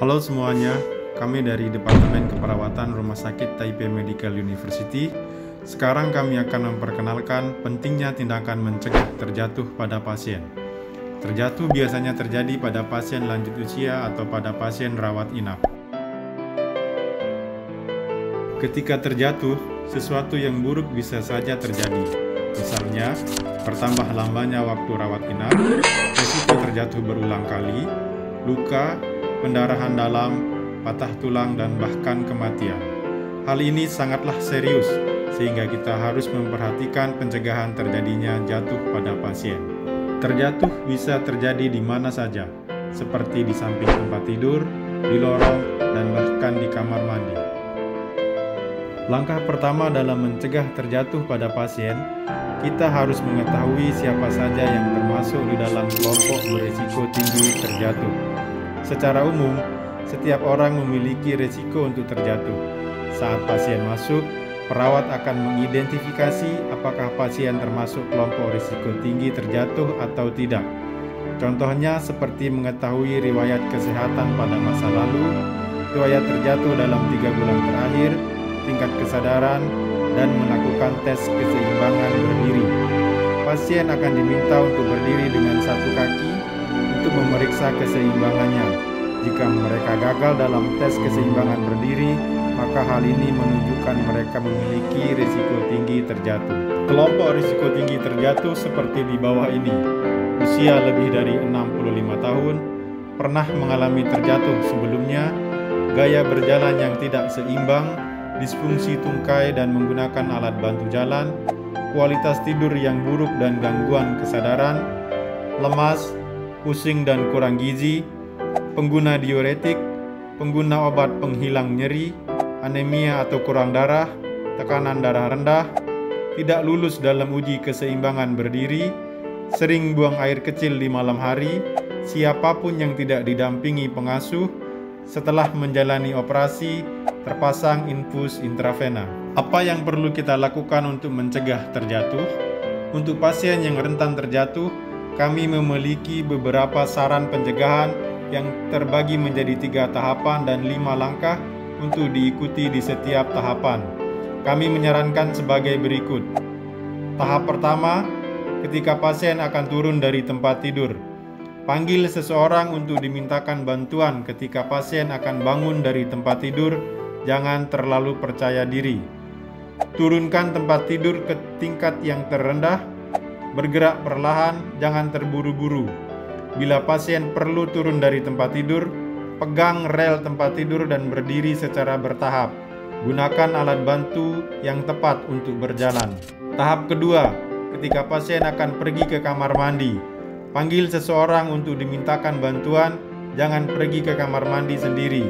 Halo semuanya, kami dari Departemen Keperawatan Rumah Sakit Taipei Medical University. Sekarang kami akan memperkenalkan pentingnya tindakan mencegah terjatuh pada pasien. Terjatuh biasanya terjadi pada pasien lanjut usia atau pada pasien rawat inap. Ketika terjatuh, sesuatu yang buruk bisa saja terjadi. Misalnya, bertambah lamanya waktu rawat inap, risiko terjatuh berulang kali, luka, pendarahan dalam, patah tulang, dan bahkan kematian. Hal ini sangatlah serius, sehingga kita harus memperhatikan pencegahan terjadinya jatuh pada pasien. Terjatuh bisa terjadi di mana saja, seperti di samping tempat tidur, di lorong, dan bahkan di kamar mandi. Langkah pertama dalam mencegah terjatuh pada pasien, kita harus mengetahui siapa saja yang termasuk di dalam kelompok berisiko tinggi terjatuh. Secara umum, setiap orang memiliki risiko untuk terjatuh. Saat pasien masuk, perawat akan mengidentifikasi apakah pasien termasuk kelompok risiko tinggi terjatuh atau tidak. Contohnya seperti mengetahui riwayat kesehatan pada masa lalu, riwayat terjatuh dalam 3 bulan terakhir, tingkat kesadaran, dan melakukan tes keseimbangan berdiri. Pasien akan diminta untuk berdiri dengan satu kaki untuk memeriksa keseimbangannya. Jika mereka gagal dalam tes keseimbangan berdiri, maka hal ini menunjukkan mereka memiliki risiko tinggi terjatuh. Kelompok risiko tinggi terjatuh seperti di bawah ini: usia lebih dari 65 tahun, pernah mengalami terjatuh sebelumnya, gaya berjalan yang tidak seimbang, disfungsi tungkai dan menggunakan alat bantu jalan, kualitas tidur yang buruk dan gangguan kesadaran, lemas, pusing dan kurang gizi, pengguna diuretik, pengguna obat penghilang nyeri, anemia atau kurang darah, tekanan darah rendah, tidak lulus dalam uji keseimbangan berdiri, sering buang air kecil di malam hari, siapapun yang tidak didampingi pengasuh, setelah menjalani operasi, terpasang infus intravena. Apa yang perlu kita lakukan untuk mencegah terjatuh? Untuk pasien yang rentan terjatuh, kami memiliki beberapa saran pencegahan yang terbagi menjadi 3 tahapan dan 5 langkah untuk diikuti di setiap tahapan. Kami menyarankan sebagai berikut. Tahap pertama, ketika pasien akan turun dari tempat tidur, panggil seseorang untuk dimintakan bantuan ketika pasien akan bangun dari tempat tidur. Jangan terlalu percaya diri. Turunkan tempat tidur ke tingkat yang terendah. Bergerak perlahan, jangan terburu-buru. Bila pasien perlu turun dari tempat tidur, pegang rel tempat tidur dan berdiri secara bertahap. Gunakan alat bantu yang tepat untuk berjalan. Tahap kedua, ketika pasien akan pergi ke kamar mandi, panggil seseorang untuk dimintakan bantuan. Jangan pergi ke kamar mandi sendiri.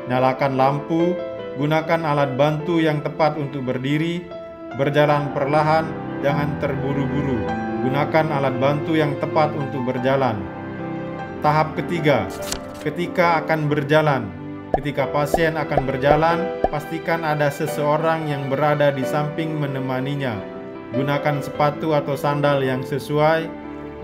Nyalakan lampu, gunakan alat bantu yang tepat untuk berdiri, berjalan perlahan, jangan terburu-buru. Gunakan alat bantu yang tepat untuk berjalan. Tahap ketiga, ketika akan berjalan. Ketika pasien akan berjalan, pastikan ada seseorang yang berada di samping menemaninya. Gunakan sepatu atau sandal yang sesuai,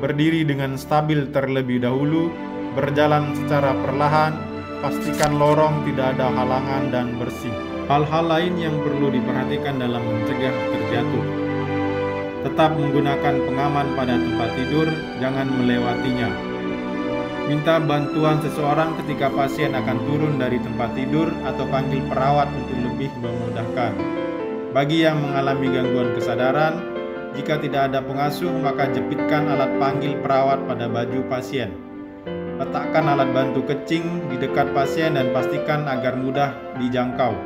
berdiri dengan stabil terlebih dahulu, berjalan secara perlahan, pastikan lorong tidak ada halangan dan bersih. Hal-hal lain yang perlu diperhatikan dalam mencegah terjatuh: tetap menggunakan pengaman pada tempat tidur, jangan melewatinya. Minta bantuan seseorang ketika pasien akan turun dari tempat tidur atau panggil perawat untuk lebih memudahkan. Bagi yang mengalami gangguan kesadaran, jika tidak ada pengasuh, maka jepitkan alat panggil perawat pada baju pasien. Letakkan alat bantu kecing di dekat pasien dan pastikan agar mudah dijangkau.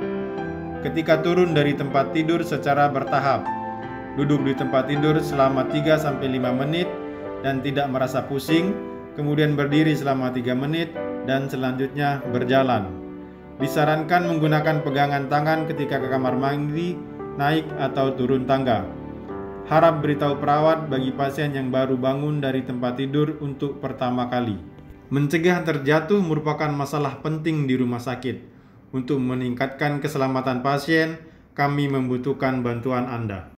Ketika turun dari tempat tidur secara bertahap, duduk di tempat tidur selama 3-5 menit dan tidak merasa pusing, kemudian berdiri selama 3 menit dan selanjutnya berjalan. Disarankan menggunakan pegangan tangan ketika ke kamar mandi, naik atau turun tangga. Harap beritahu perawat bagi pasien yang baru bangun dari tempat tidur untuk pertama kali. Mencegah terjatuh merupakan masalah penting di rumah sakit. Untuk meningkatkan keselamatan pasien, kami membutuhkan bantuan Anda.